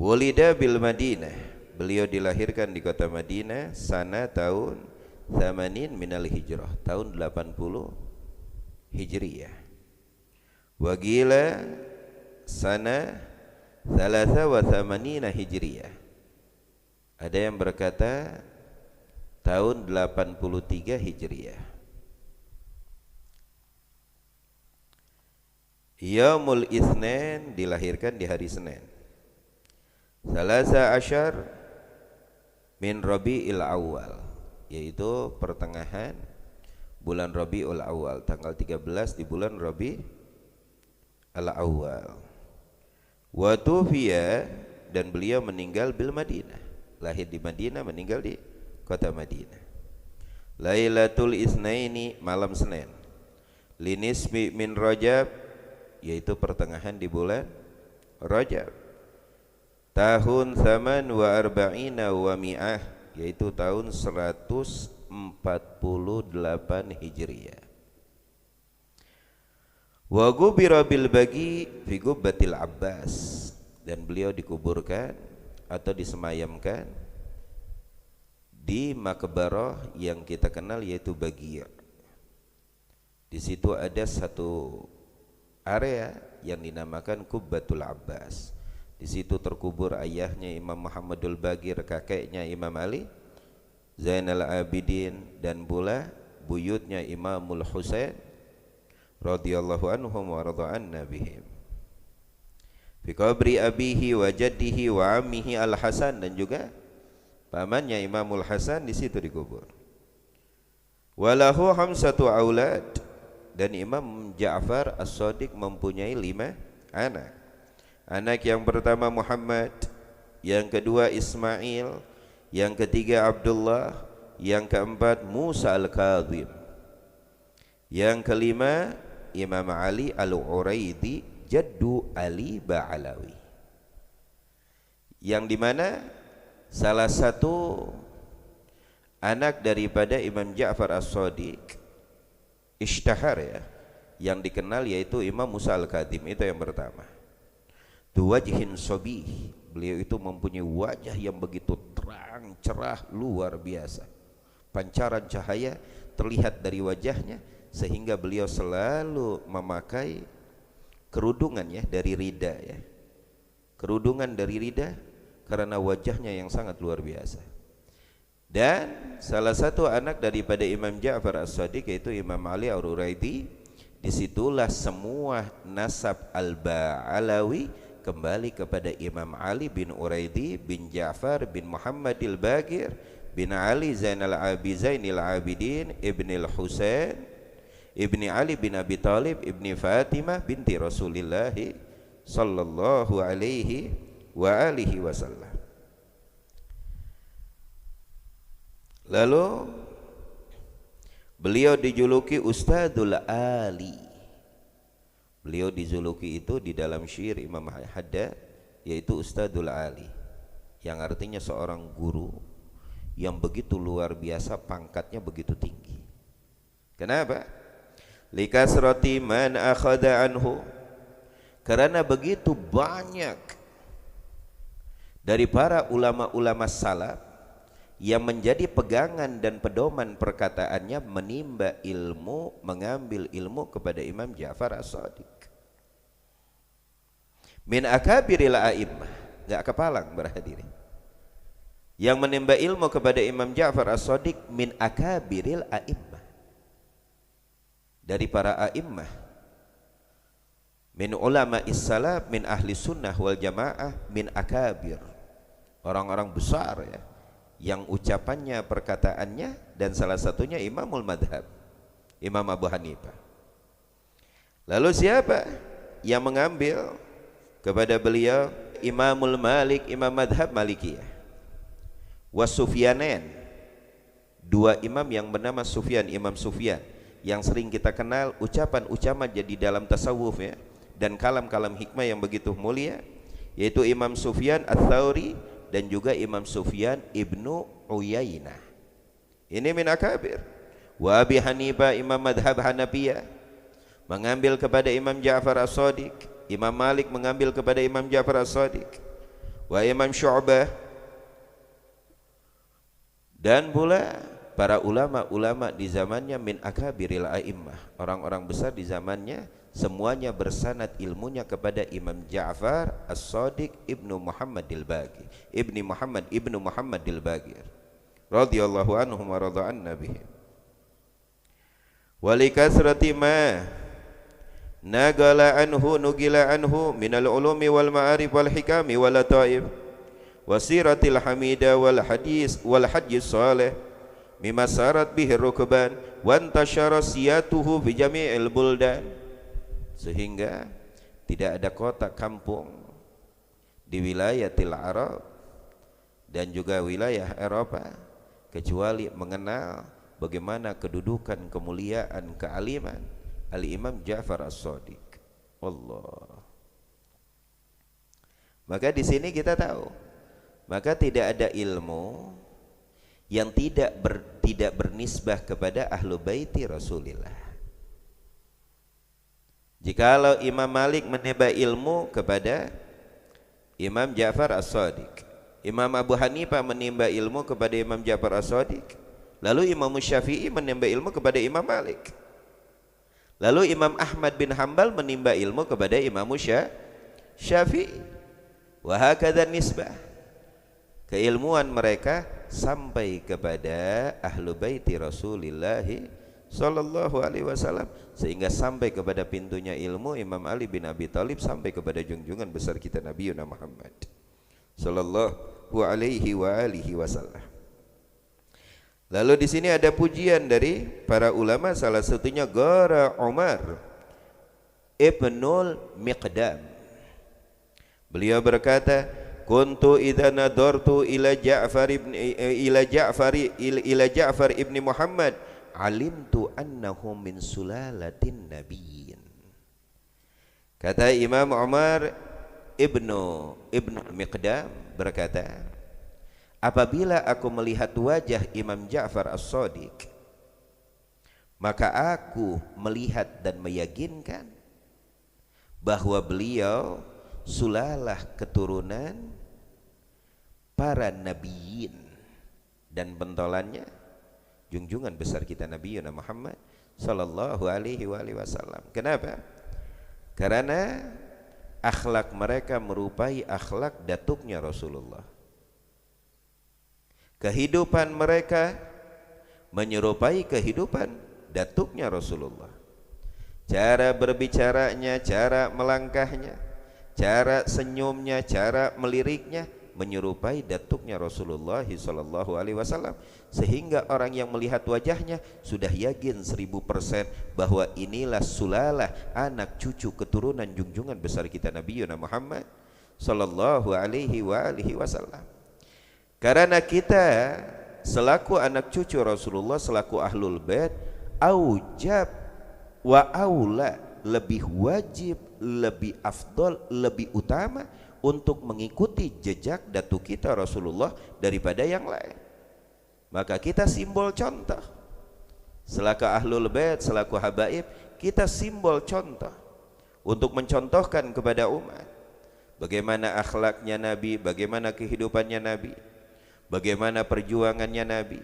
Wulida bil Madinah, beliau dilahirkan di kota Madinah sana tahun 80 minal hijrah, tahun 80 hijriyah. Wagila sana 83 hijriyah. Ada yang berkata tahun 83 hijriyah. Yaumul Itsnain, dilahirkan di hari Senin. Salasa asyar min Rabiul Awal, yaitu pertengahan bulan Rabiul Awal, tanggal 13 di bulan Rabiul Awal. Wa tufiya, dan beliau meninggal bil Madinah, lahir di Madinah, meninggal di kota Madinah. Lailatul Itsnaini, malam Senin. Linisbi min Rajab, yaitu pertengahan di bulan Rajab. Tahun 48 wa mi'ah, yaitu tahun 148 hijriyah. Wa gubira bil Baqi fi Qubbatil Abbas, dan beliau dikuburkan atau disemayamkan di makbarah yang kita kenal yaitu Baqi'. Di situ ada satu area yang dinamakan Qubbatul Abbas. Di situ terkubur ayahnya Imam Muhammadul Baqir, kakeknya Imam Ali Zainal Abidin, dan pula buyutnya Imamul Husain radhiyallahu anhum wa radha'anna bihim. Fi qabri abihi wa jaddihi wa ammihi Al-Hasan, dan juga pamannya Imamul Hasan di situ dikubur. Walahu hamsatu aulad, dan Imam Ja'far As-Shadiq mempunyai 5 anak. Anak yang pertama Muhammad, yang kedua Ismail, yang ketiga Abdullah, yang keempat Musa Al-Kadhim, yang kelima Imam Ali Al-Uraidi, jaddu Ali Ba'alawi, yang dimana salah satu anak daripada Imam Ja'far As-Shadiq ishtahar, ya, yang dikenal yaitu Imam Musa Al-Kadhim. Itu yang pertama. Tuwajhin sobih, beliau itu mempunyai wajah yang begitu terang, cerah, luar biasa. Pancaran cahaya terlihat dari wajahnya, sehingga beliau selalu memakai kerudungan, ya, dari rida, ya, kerudungan dari rida, karena wajahnya yang sangat luar biasa. Dan salah satu anak daripada Imam Ja'far As-Shadiq yaitu Imam Ali Al-Uraidi. Disitulah semua nasab Al-Ba'alawi kembali kepada Imam Ali bin Uraidi bin Ja'far bin Muhammadil Baqir bin Ali Zainal Zainil Abidin ibnil Husain ibni Ali bin Abi Talib ibni Fatimah binti Rasulillah sallallahu alaihi wa alihi wasallam. Lalu beliau dijuluki Ustadzul Ali. Beliau dijuluki itu di dalam syair Imam Haddad, yaitu Ustadzul Ali, yang artinya seorang guru yang begitu luar biasa, pangkatnya begitu tinggi. Kenapa? Likasrati man akhadha anhu, karena begitu banyak dari para ulama-ulama salaf yang menjadi pegangan dan pedoman perkataannya, menimba ilmu, mengambil ilmu kepada Imam Ja'far As-Shadiq. Min akabiril a'immah, enggak kepalang berhadirin. Yang menimba ilmu kepada Imam Ja'far As-Shadiq min akabiril a'immah, dari para a'immah, min ulama is-salaf, min ahli sunnah wal jamaah, min akabir, orang-orang besar, ya, yang ucapannya, perkataannya, dan salah satunya Imamul Madhab, Imam Abu Hanifah. Lalu siapa yang mengambil kepada beliau? Imamul Malik, Imam Madhab Malikiyah. Wasufyanen, 2 imam yang bernama Sufyan, Imam Sufyan, yang sering kita kenal ucapan-ucapan jadi dalam tasawuf, ya, dan kalam-kalam hikmah yang begitu mulia, yaitu Imam Sufyan Ats-Tsauri dan juga Imam Sufyan Ibnu Uyainah. Ini min akabir. Wa Abi Hanifah, Imam Madhab Hanafiyah, mengambil kepada Imam Ja'far As-Shadiq. Imam Malik mengambil kepada Imam Ja'far As-Shadiq. wa Imam Syu'bah, dan pula para ulama-ulama di zamannya min akabiril a'immah, orang-orang besar di zamannya, semuanya bersanad ilmunya kepada Imam Ja'far As-Shadiq ibnu Muhammad al-Baqir, ibnu Muhammad al-Baqir radhiyallahu anhum wa radha'an nabihim. Walikasrati ma nugila anhu minal ulumi wal ma'arif wal hikami wal lataif wasiratil hamida wal hadis salih mimma sarat bihi rukban wa antashara siyatuhu fi jami'il buldan, sehingga tidak ada kota kampung di wilayatil Arab dan juga wilayah Eropa kecuali mengenal bagaimana kedudukan, kemuliaan, kealiman Al-Imam Ja'far As-Shadiq. Allah. Maka di sini kita tahu, maka tidak ada ilmu yang tidak bernisbah kepada ahlu baiti Rasulillah. Jikalau Imam Malik menimba ilmu kepada Imam Ja'far As-Shadiq, Imam Abu Hanifah menimba ilmu kepada Imam Ja'far As-Shadiq, lalu Imam Syafi'i menimba ilmu kepada Imam Malik, lalu Imam Ahmad bin Hanbal menimba ilmu kepada Imam Syafi'i, wa hakadha nisbah, keilmuan mereka sampai kepada ahlu baiti Rasulillah sallallahu alaihi wasallam, sehingga sampai kepada pintunya ilmu Imam Ali bin Abi Thalib, sampai kepada junjungan besar kita Nabi Muhammad sallallahu alaihi wa alihi wasallam. Lalu di sini ada pujian dari para ulama, salah satunya Gara Umar Ibnul Miqdam. Beliau berkata, kuntu idza nadartu ila Ja'far ibn Muhammad alimtu annahu min sulalatin nabiyyin. Kata Imam Umar Ibnu Miqdam berkata, apabila aku melihat wajah Imam Ja'far As-Shadiq, maka aku melihat dan meyakinkan bahwa beliau sulalah keturunan para nabiyin dan pentolannya junjungan besar kita Nabi Muhammad sallallahu alaihi wasallam. Kenapa? Karena akhlak mereka merupai akhlak datuknya Rasulullah. Kehidupan mereka menyerupai kehidupan datuknya Rasulullah. Cara berbicaranya, cara melangkahnya, cara senyumnya, cara meliriknya menyerupai datuknya Rasulullah sallallahu alaihi wasallam, sehingga orang yang melihat wajahnya sudah yakin 1000% bahwa inilah sulalah, anak cucu keturunan junjungan besar kita Nabi Muhammad sallallahu alaihi wasallam. Karena kita selaku anak cucu Rasulullah, selaku ahlul bait, aujab wa aula, lebih wajib, lebih afdol, lebih utama untuk mengikuti jejak datuk kita Rasulullah daripada yang lain. Maka kita simbol contoh, selaku ahlul bait, selaku habaib, kita simbol contoh untuk mencontohkan kepada umat bagaimana akhlaknya Nabi, bagaimana kehidupannya Nabi, bagaimana perjuangannya Nabi,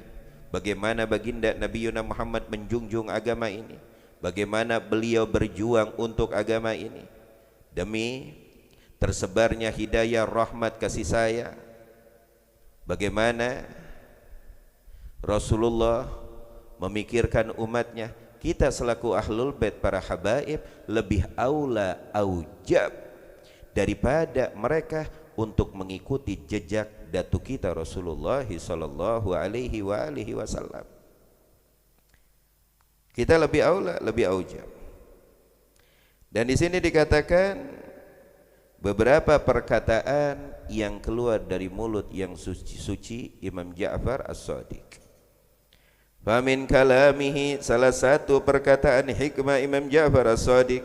bagaimana baginda Nabi Muhammad menjunjung agama ini, bagaimana beliau berjuang untuk agama ini demi tersebarnya hidayah, rahmat, kasih sayang, bagaimana Rasulullah memikirkan umatnya. Kita selaku ahlul bait, para habaib, lebih aula, aujab daripada mereka untuk mengikuti jejak datuk kita Rasulullah sallallahu alaihi wasallam. Kita lebih aula, lebih aujab. Dan di sini dikatakan beberapa perkataan yang keluar dari mulut yang suci Imam Ja'far As-Shadiq. Famin kalamihi, salah satu perkataan hikmah Imam Ja'far As-Shadiq,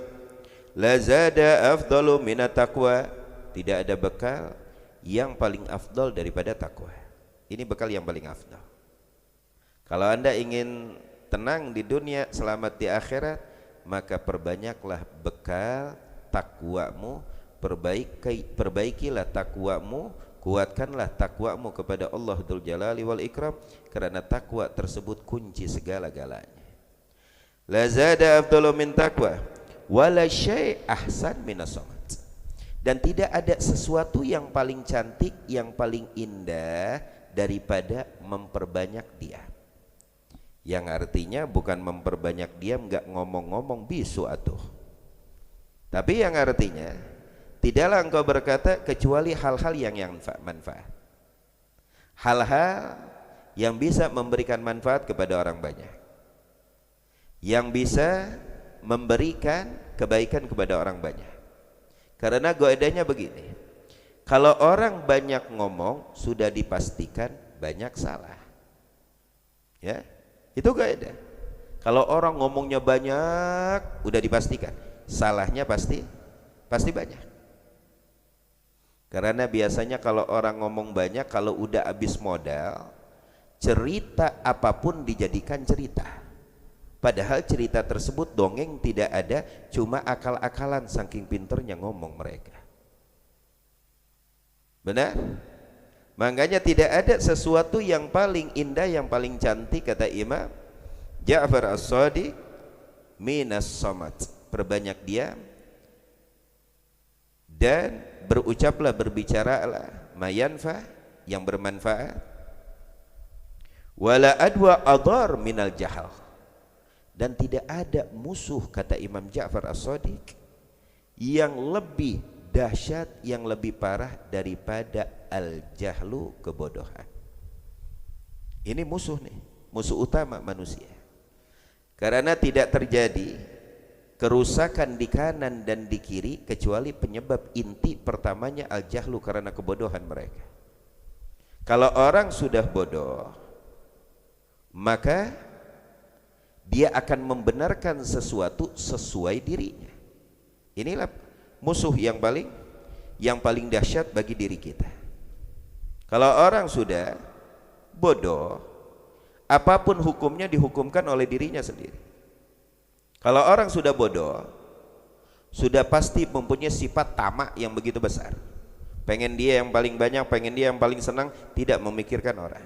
la zada afdalu minat taqwa, tidak ada bekal yang paling afdal daripada takwa. Ini bekal yang paling afdal. Kalau Anda ingin tenang di dunia, selamat di akhirat, maka perbanyaklah bekal takwamu, perbaikilah takwamu, kuatkanlah takwamu kepada Allah Dzul Jalali wal Ikram, karena takwa tersebut kunci segala-galanya. La zada afdalu min taqwa wala syai' ahsan minas samat. Dan tidak ada sesuatu yang paling cantik, yang paling indah daripada memperbanyak diam. Yang artinya bukan memperbanyak diam nggak ngomong-ngomong bisu atuh. Tapi yang artinya tidaklah engkau berkata kecuali hal-hal yang manfaat. Hal-hal yang bisa memberikan manfaat kepada orang banyak, yang bisa memberikan kebaikan kepada orang banyak. Karena goedanya begini, kalau orang banyak ngomong sudah dipastikan banyak salah. Ya, itu goeda. Kalau orang ngomongnya banyak, udah dipastikan salahnya pasti banyak. Karena biasanya kalau orang ngomong banyak, kalau udah habis modal, cerita apapun dijadikan cerita. Padahal cerita tersebut dongeng tidak ada, cuma akal-akalan saking pinternya ngomong mereka. Benar? Makanya tidak ada sesuatu yang paling indah, yang paling cantik, kata Imam Ja'far As-Shadiq, minas samat, perbanyak diam dan berucaplah, berbicaralah mayanfa, yang bermanfaat, wala adwa adhar minal jahal. Dan tidak ada musuh, kata Imam Ja'far As-Shadiq, yang lebih dahsyat, yang lebih parah daripada al-jahlu, kebodohan. Ini musuh nih, musuh utama manusia. Karena tidak terjadi kerusakan di kanan dan di kiri kecuali penyebab inti pertamanya al-jahlu, karena kebodohan mereka. Kalau orang sudah bodoh, maka dia akan membenarkan sesuatu sesuai dirinya. Inilah musuh yang paling dahsyat bagi diri kita. Kalau orang sudah bodoh, apapun hukumnya dihukumkan oleh dirinya sendiri. Kalau orang sudah bodoh, sudah pasti mempunyai sifat tamak yang begitu besar. Pengen dia yang paling banyak, pengen dia yang paling senang, tidak memikirkan orang.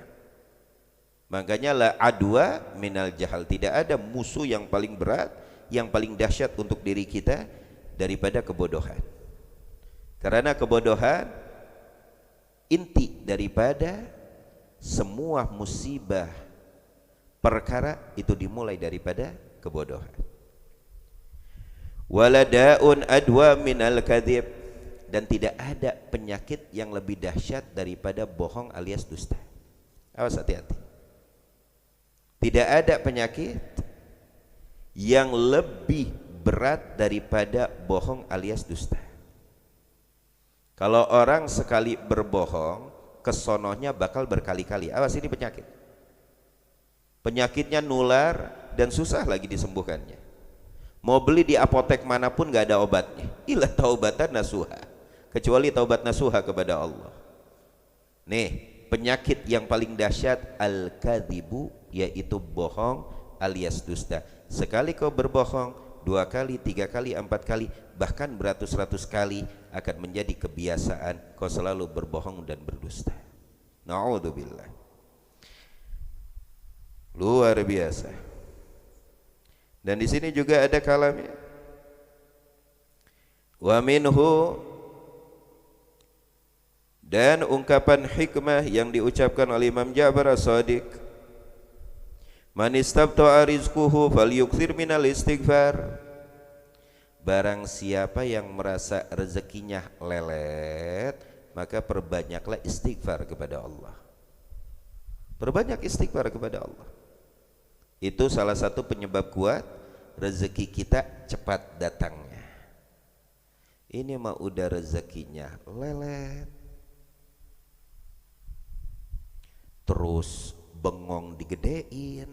Makanya la adwa minal jahal, tidak ada musuh yang paling berat, yang paling dahsyat untuk diri kita daripada kebodohan. Karena kebodohan inti daripada semua musibah perkara itu dimulai daripada kebodohan. Waladaun adwa minal kadhib, dan tidak ada penyakit yang lebih dahsyat daripada bohong alias dusta. Awas, hati-hati. Tidak ada penyakit yang lebih berat daripada bohong alias dusta. Kalau orang sekali berbohong, kesonohnya bakal berkali-kali. Awas, ini penyakit. Penyakitnya nular dan susah lagi disembuhkannya. Mau beli di apotek manapun gak ada obatnya. Ila taubatan nasuha, kecuali taubat nasuha kepada Allah. Nih, penyakit yang paling dahsyat al-kadzibu, yaitu bohong alias dusta. Sekali kau berbohong, 2 kali, 3 kali, 4 kali, bahkan beratus-ratus kali akan menjadi kebiasaan kau selalu berbohong dan berdusta. Na'udzubillah. Luar biasa. Dan di sini juga ada kalamnya. Wa minhu, dan ungkapan hikmah yang diucapkan oleh Imam Ja'far As-Shadiq, man istabta'a rizquhu falyukthir minal istighfar. Barang siapa yang merasa rezekinya lelet, maka perbanyaklah istighfar kepada Allah. Perbanyak istighfar kepada Allah. Itu salah satu penyebab kuat rezeki kita cepat datangnya. Ini mah udah rezekinya lelet, terus bengong digedein,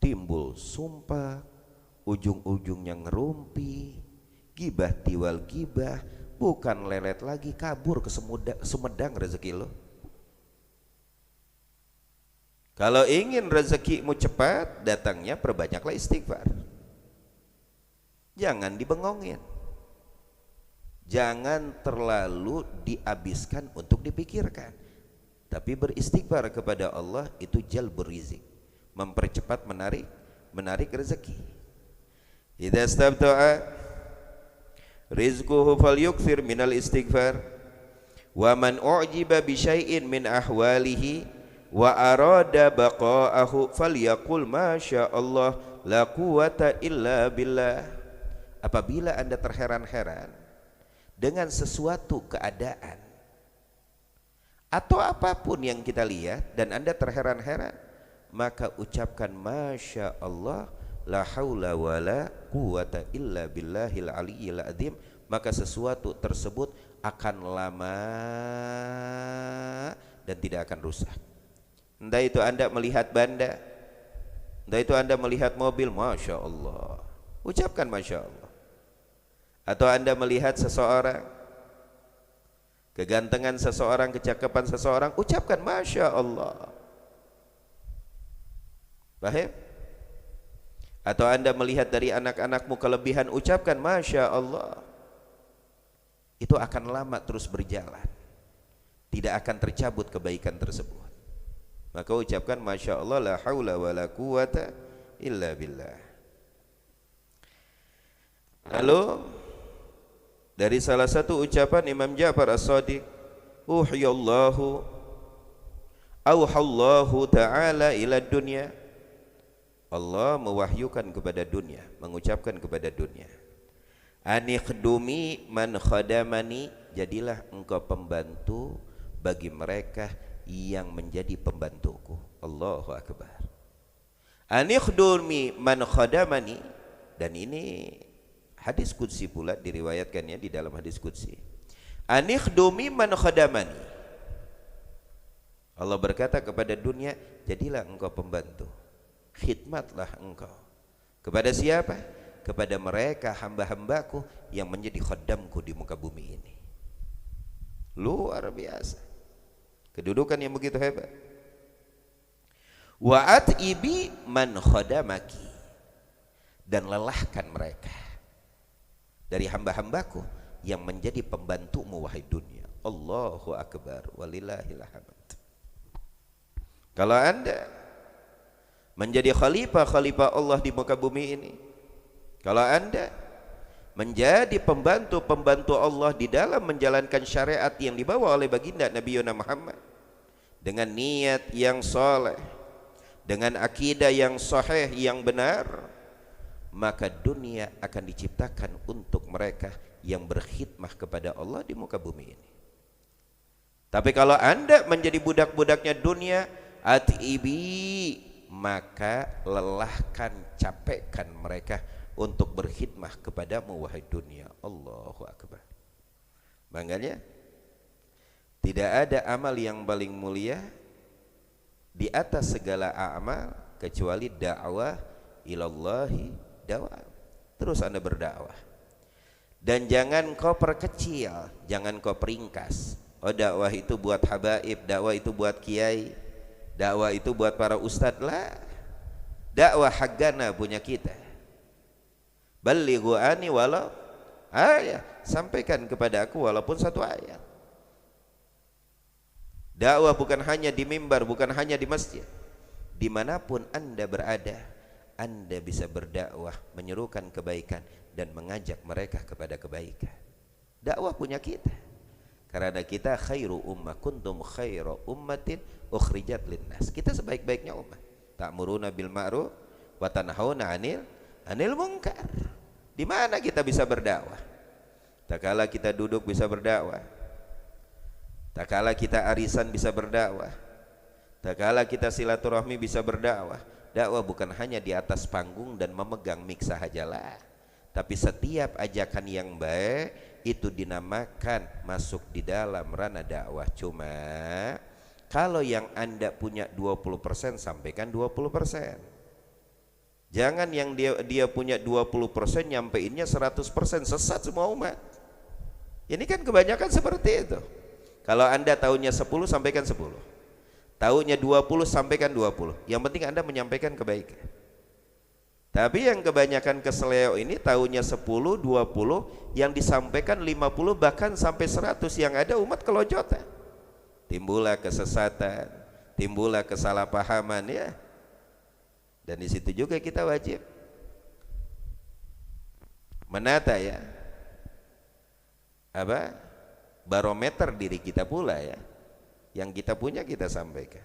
timbul sumpah, ujung-ujungnya ngerumpi, gibah tiwal gibah, bukan lelet lagi, kabur ke Sumedang rezeki lo. Kalau ingin rezekimu cepat datangnya, perbanyaklah istighfar. Jangan dibengongin. Jangan terlalu dihabiskan untuk dipikirkan, tapi beristighfar kepada Allah itu jalbur rizq, mempercepat menarik rezeki. Idza istabta'a rizquhu falyukthir minal istighfar wa man u'jiba bi syai'in min ahwalihi wa arada baqa'ahu falyaqul masya Allah la quwata illa billah. Apabila Anda terheran-heran dengan sesuatu keadaan atau apapun yang kita lihat dan Anda terheran-heran, maka ucapkan masya Allah la haula wala quwata illa billahil aliyyil azim, maka sesuatu tersebut akan lama dan tidak akan rusak. Entah itu Anda melihat banda, entah itu Anda melihat mobil, masya Allah, ucapkan masya Allah. Atau Anda melihat seseorang, kegantengan seseorang, kecakapan seseorang, ucapkan masya Allah. Paham? Atau Anda melihat dari anak-anakmu kelebihan, ucapkan masya Allah. Itu akan lama terus berjalan, tidak akan tercabut kebaikan tersebut. Maka ucapkan masya Allah la haula wala quwata illa billah. Lalu dari salah satu ucapan Imam Ja'far As-Shadiq, uhiyallahu auhallahu ta'ala ila dunya, Allah mewahyukan kepada dunia, mengucapkan kepada dunia, anikhdumi man khadamani, jadilah engkau pembantu bagi mereka yang menjadi pembantuku. Allahu akbar. Anikhdumi man khadamani, dan ini hadis qudsi pula diriwayatkannya di dalam hadis qudsi. Anikhdumi man khadamani, Allah berkata kepada dunia, jadilah engkau pembantu, khidmatlah engkau kepada siapa? Kepada mereka hamba-hambaku yang menjadi khaddamku di muka bumi ini. Luar biasa kedudukan yang begitu hebat. Wa at'ibi man khadamaki, dan lelahkan mereka dari hamba-hambaku yang menjadi pembantumu wahai dunia. Allahu akbar walillahil hamd. Kalau Anda menjadi khalifah Allah di muka bumi ini, kalau Anda menjadi pembantu Allah di dalam menjalankan syariat yang dibawa oleh baginda Nabi Muhammad dengan niat yang soleh, dengan akidah yang sahih yang benar, maka dunia akan diciptakan untuk mereka yang berkhidmah kepada Allah di muka bumi ini. Tapi kalau Anda menjadi budak-budaknya dunia, atibi, maka lelahkan, capekkan mereka untuk berkhidmah kepadamu wahai dunia. Allahu akbar. Makanya tidak ada amal yang paling mulia di atas segala amal kecuali dakwah ilallahi dakwah. Terus Anda berdakwah, dan jangan kau perkecil, jangan kau peringkas. Oh, dakwah itu buat habaib, dakwah itu buat kiai, dakwah itu buat para ustadz. Lah, dakwah haggana punya kita. Ballighu ani walau ayat, sampaikan kepada aku walaupun satu ayat. Dakwah bukan hanya di mimbar, bukan hanya di masjid. Dimanapun Anda berada, Anda bisa berdakwah, menyerukan kebaikan dan mengajak mereka kepada kebaikan. Dakwah punya kita, karena kita khairu ummah, kuntum khairu ummatin ukhrijat linnas. Kita sebaik-baiknya umat. Ta'muruna bil ma'ruf wa tanhauna 'anil munkar. Di mana kita bisa berdakwah? Tak kala kita duduk bisa berdakwah, tak kala kita arisan bisa berdakwah, tak kala kita silaturahmi bisa berdakwah. Dakwah bukan hanya di atas panggung dan memegang mik sahajalah, tapi setiap ajakan yang baik itu dinamakan masuk di dalam ranah dakwah. Cuma kalau yang Anda punya 20%, sampaikan 20%. Jangan yang dia punya 20% nyampeinnya 100%, sesat semua umat. Ini kan kebanyakan seperti itu. Kalau Anda tahunya 10, sampaikan 10. Tahunya 20, sampaikan 20. Yang penting Anda menyampaikan kebaikan. Tapi yang kebanyakan keseleo ini tahunya 10, 20, yang disampaikan 50 bahkan sampai 100, yang ada umat kelojotan. Timbullah kesesatan, timbullah kesalahpahaman ya. Dan di situ juga kita wajib menata ya, apa? Barometer diri kita pula ya. Yang kita punya kita sampaikan.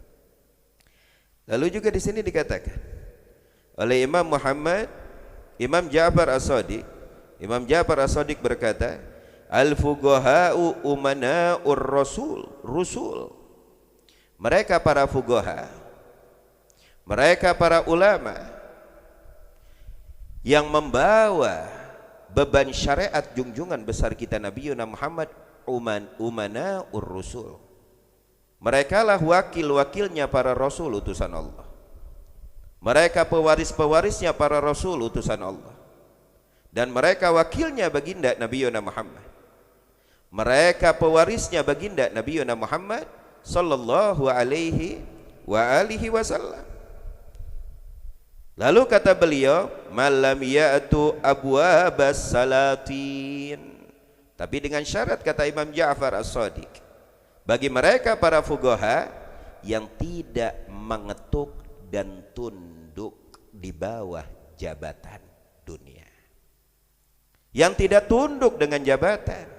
Lalu juga di sini dikatakan oleh Imam Ja'far As-Shadiq, Imam Ja'far As-Shadiq berkata, al-fuqaha'u umana'ur rusul. Mereka para fuqaha, mereka para ulama yang membawa beban syariat junjungan besar kita Nabi Muhammad, umana'ur rusul. Mereka lah wakil-wakilnya para rasul utusan Allah. Mereka pewaris-pewarisnya para rasul utusan Allah, dan mereka wakilnya baginda Nabi Muhammad. Mereka pewarisnya baginda Nabi Muhammad sallallahu alaihi wa alihi wasallam. Lalu kata beliau, malam ya'tu abwabas salatin, tapi dengan syarat, kata Imam Ja'far As-Shadiq, bagi mereka para fuqaha yang tidak mengetuk dan tunduk di bawah jabatan dunia, yang tidak tunduk dengan jabatan,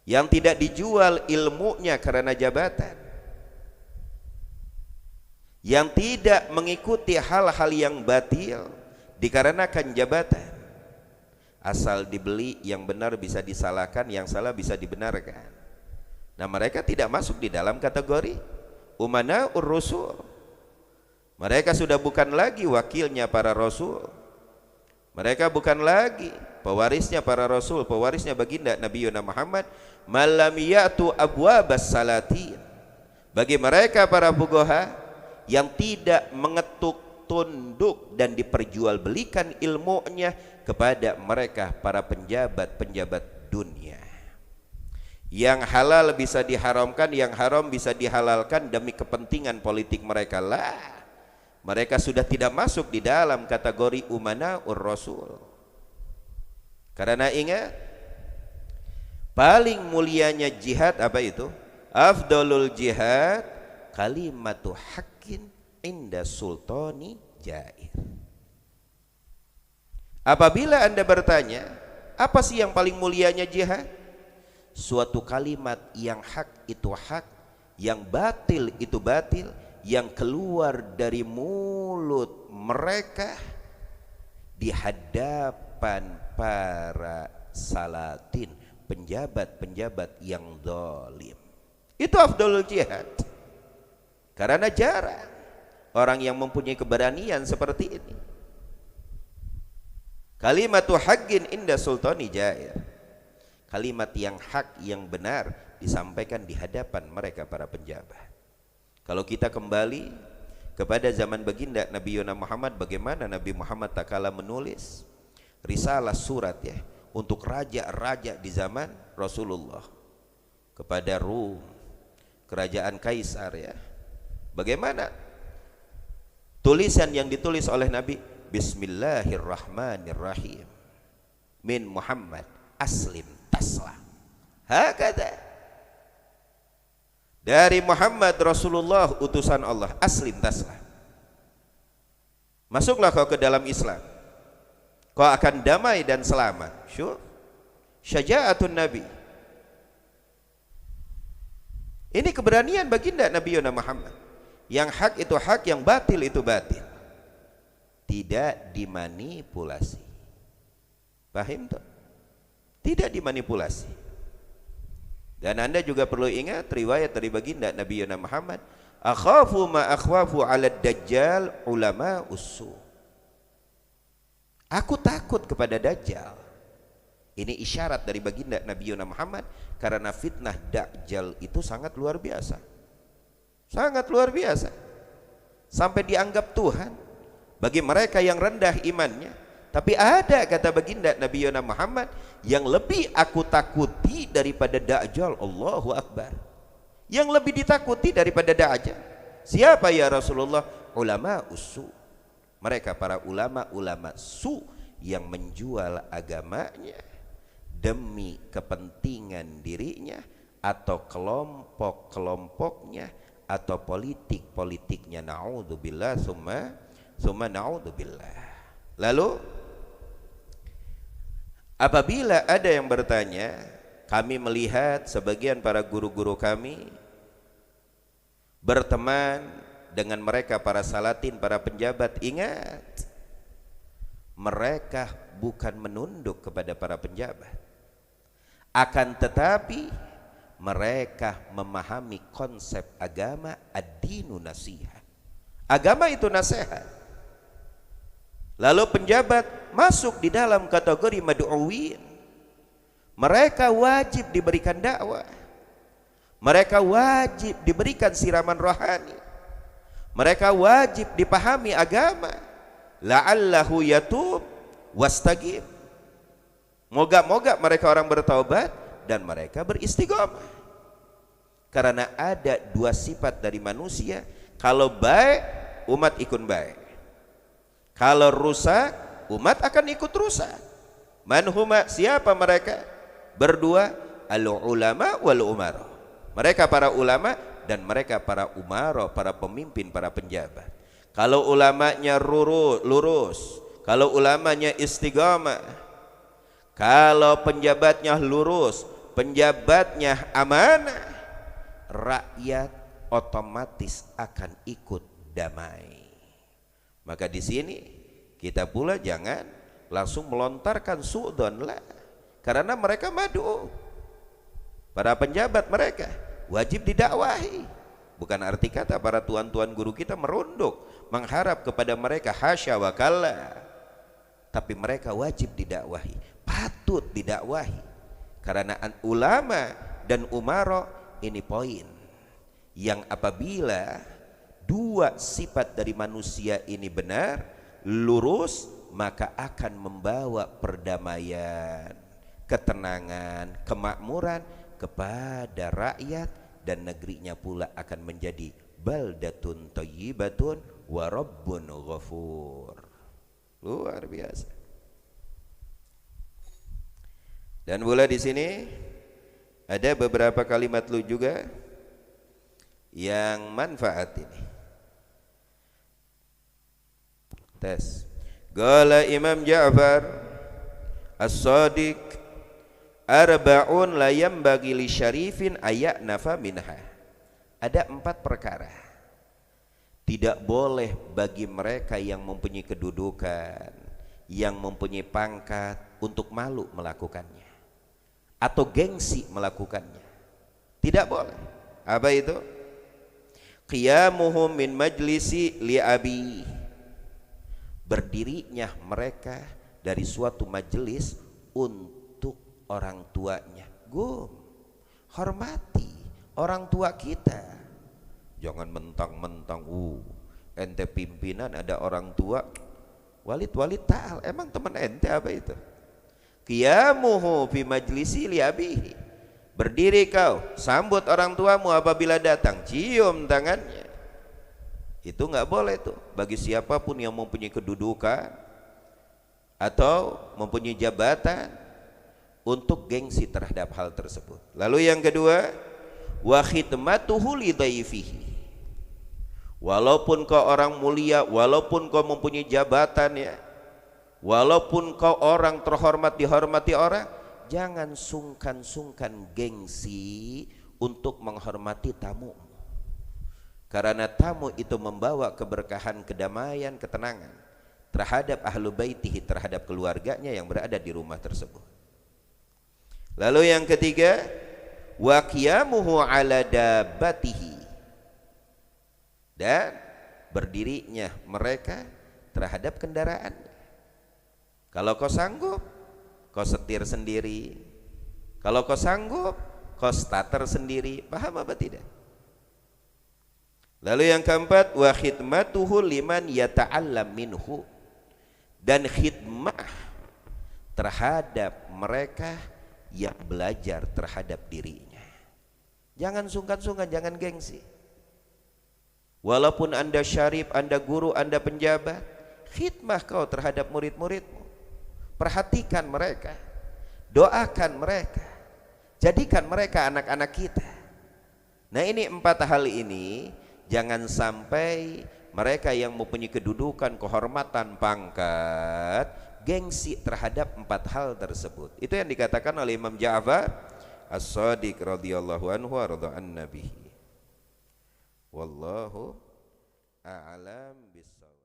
yang tidak dijual ilmunya karena jabatan, yang tidak mengikuti hal-hal yang batil dikarenakan jabatan. Asal dibeli, yang benar bisa disalahkan, yang salah bisa dibenarkan. Nah, mereka tidak masuk di dalam kategori umana'ur rusul. Mereka sudah bukan lagi wakilnya para rasul. Mereka bukan lagi pewarisnya para rasul, pewarisnya baginda Nabi Muhammad. Malam ya'tu abwabas salatin. Bagi mereka para fuqaha yang tidak mengetuk, tunduk dan diperjualbelikan ilmunya kepada mereka para penjabat-penjabat dunia. Yang halal bisa diharamkan, yang haram bisa dihalalkan demi kepentingan politik mereka lah. Mereka sudah tidak masuk di dalam kategori umana'ur rasul. Karena ingat, paling mulianya jihad apa itu? Afdalul jihad kalimatu haqqin inda sultani jair. Apabila Anda bertanya, apa sih yang paling mulianya jihad? Suatu kalimat yang hak itu hak, yang batil itu batil, yang keluar dari mulut mereka di hadapan para salatin, penjabat-penjabat yang zalim. Itu afdalul jihad. Karena jarang orang yang mempunyai keberanian seperti ini. Kalimatu haqqin inda sultani jair. Kalimat yang hak, yang benar disampaikan di hadapan mereka para penjabat. Kalau kita kembali kepada zaman baginda Nabi Muhammad, bagaimana Nabi Muhammad tak kala menulis risalah surat ya untuk raja-raja di zaman Rasulullah kepada Rum, kerajaan Kaisar ya. Bagaimana tulisan yang ditulis oleh Nabi? Bismillahirrahmanirrahim. Min Muhammad aslim taslam. Hakada. Dari Muhammad Rasulullah utusan Allah, aslim taslam. Masuklah kau ke dalam Islam, kau akan damai dan selamat. Syaja'atun Nabi. Ini keberanian baginda Nabi Muhammad. Yang hak itu hak, yang batil itu batil. Tidak dimanipulasi. Paham tuh? Tidak dimanipulasi. Dan Anda juga perlu ingat riwayat dari baginda Nabi Muhammad, akhafu ma akhwafu 'ala dajjal ulama ussu. Aku takut kepada dajjal. Ini isyarat dari baginda Nabi Muhammad karena fitnah dajjal itu sangat luar biasa. Sangat luar biasa. Sampai dianggap Tuhan bagi mereka yang rendah imannya. Tapi ada, kata baginda Nabi Muhammad, yang lebih aku takuti daripada Dajjal. Allahu Akbar. Yang lebih ditakuti daripada Dajjal siapa ya Rasulullah? Ulama ussu, Mereka para ulama-ulama su yang menjual agamanya demi kepentingan dirinya atau kelompok-kelompoknya atau politik-politiknya. Na'udzubillah summa na'udzubillah. Lalu apabila ada yang bertanya, kami melihat sebagian para guru-guru kami berteman dengan mereka para salatin, para penjabat. Ingat, mereka bukan menunduk kepada para penjabat, akan tetapi mereka memahami konsep agama. Ad-dinu nasihat, agama itu nasihat. Lalu penjabat masuk di dalam kategori mad'uwin. Mereka wajib diberikan dakwah, mereka wajib diberikan siraman rohani, mereka wajib dipahami agama. La'allahu yatub wastaqim, moga-moga mereka orang bertaubat dan mereka beristiqomah. Karena ada dua sifat dari manusia, kalau baik umat ikut baik, kalau rusak umat akan ikut rusak. Manhuma, siapa mereka? Berdua, al-ulama wal umara. Mereka para ulama dan mereka para umara, para pemimpin, para penjabat. Kalau ulamanya lurus, kalau ulamanya istiqamah, kalau penjabatnya lurus, penjabatnya amanah, rakyat otomatis akan ikut damai. Maka di sini kita pula jangan langsung melontarkan su'don lah, karena mereka madu, para penjabat mereka wajib didakwahi. Bukan arti kata para tuan-tuan guru kita merunduk mengharap kepada mereka, hasya wa kalla, tapi mereka wajib didakwahi, patut didakwahi. Karena ulama dan umara ini poin yang apabila dua sifat dari manusia ini benar, lurus, maka akan membawa perdamaian, ketenangan, kemakmuran kepada rakyat, dan negerinya pula akan menjadi baldatun thayyibatun wa rabbun ghafur. Luar biasa. Dan pula di sini ada beberapa kalimat lu juga yang manfaat ini. Tes. Qala Imam Ja'far As-Shadiq, arba'un la yanbaghi li syarifin aya'nafa minha. Ada 4 perkara tidak boleh bagi mereka yang mempunyai kedudukan, yang mempunyai pangkat, untuk malu melakukannya atau gengsi melakukannya. Tidak boleh. Apa itu? Qiyamuhum min majlisi li abi, berdirinya mereka dari suatu majelis untuk orang tuanya. Hormati orang tua kita, jangan mentang-mentang ente pimpinan ada orang tua, walid ta'al, emang teman ente apa itu? Qiyamuhu fi majlisi li abihi, berdiri kau sambut orang tuamu apabila datang, cium tangannya. Itu nggak boleh tuh bagi siapapun yang mempunyai kedudukan atau mempunyai jabatan untuk gengsi terhadap hal tersebut. Lalu yang kedua, wa khidmatuhu li dhaifihi, walaupun kau orang mulia, walaupun kau mempunyai jabatan ya, walaupun kau orang terhormat, dihormati orang, jangan sungkan-sungkan gengsi untuk menghormati tamu. Karena tamu itu membawa keberkahan, kedamaian, ketenangan terhadap ahlu baitihi, terhadap keluarganya yang berada di rumah tersebut. Lalu yang ketiga, wa qiyamuhu ala dabbatihi, dan berdirinya mereka terhadap kendaraan. Kalau kau sanggup, kau setir sendiri. Kalau kau sanggup, kau starter sendiri. Paham apa tidak? Lalu yang keempat, wa khidmatuhu liman yata'allam minhu, dan khidmah terhadap mereka yang belajar terhadap dirinya. Jangan sungkan-sungkan, jangan gengsi. Walaupun anda syarif, anda guru, anda penjabat, khidmah kau terhadap murid-muridmu, perhatikan mereka, doakan mereka, jadikan mereka anak-anak kita. Nah, ini 4 hal ini jangan sampai mereka yang mempunyai kedudukan, kehormatan, pangkat, gengsi terhadap 4 hal tersebut. Itu yang dikatakan oleh Imam Ja'far As-Shadiq radhiyallahu anhu wa radha'an nabihi. Wallahu a'lam bissawab.